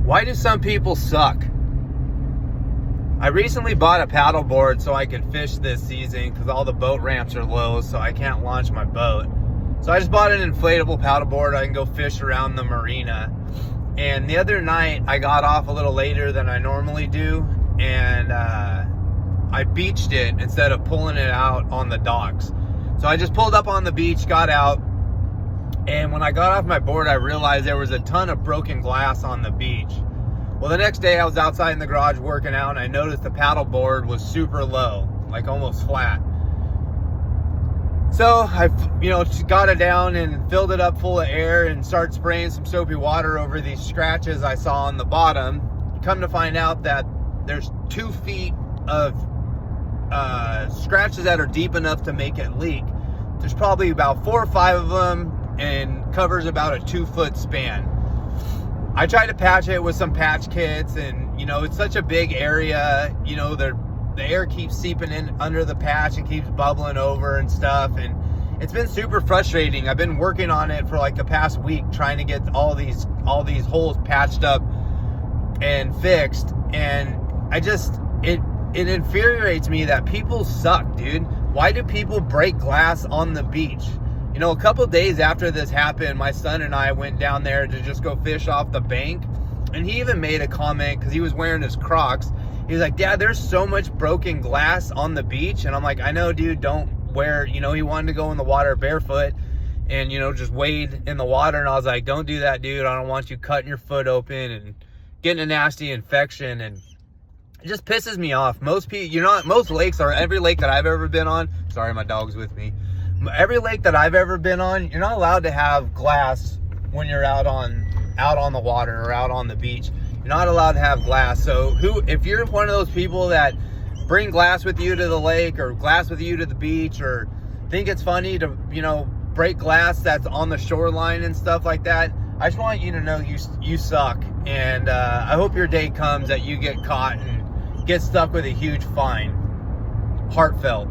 Why do some people suck? I recently bought a paddleboard so I could fish this season because all the boat ramps are low, so I can't launch my boat. So I just bought an inflatable paddleboard. I can go fish around the marina. And the other night I got off a little later than I normally do, and I beached it instead of pulling it out on the docks. So I just pulled up on the beach, got out, and when I got off my board, I realized there was a ton of broken glass on the beach. Well, the next day I was outside in the garage working out, and I noticed the paddleboard was super low, like almost flat. So I, got it down and filled it up full of air and started spraying some soapy water over these scratches I saw on the bottom. Come to find out that there's 2 feet of scratches that are deep enough to make it leak. There's probably about 4 or 5 of them, and covers about a 2-foot span. I tried to patch it with some patch kits, and it's such a big area. The air keeps seeping in under the patch and keeps bubbling over and stuff, and it's been super frustrating. I've been working on it for like the past week, trying to get all these holes patched up and fixed, and it infuriates me that people suck, dude. Why do people break glass on the beach? A couple days after this happened, my son and I went down there to just go fish off the bank, and he even made a comment because he was wearing his Crocs. He's like, "Dad, there's so much broken glass on the beach." And I'm like, "I know, dude, don't wear," he wanted to go in the water barefoot and, just wade in the water. And I was like, "Don't do that, dude. I don't want you cutting your foot open and getting a nasty infection." And it just pisses me off. Most people, most lakes, or every lake that I've ever been on, sorry, my dog's with me. Every lake that I've ever been on, you're not allowed to have glass when you're out on the water or out on the beach. You're not allowed to have glass. So if you're one of those people that bring glass with you to the lake or glass with you to the beach, or think it's funny to, break glass that's on the shoreline and stuff like that, I just want you to know you suck. And I hope your day comes that you get caught and get stuck with a huge fine. Heartfelt.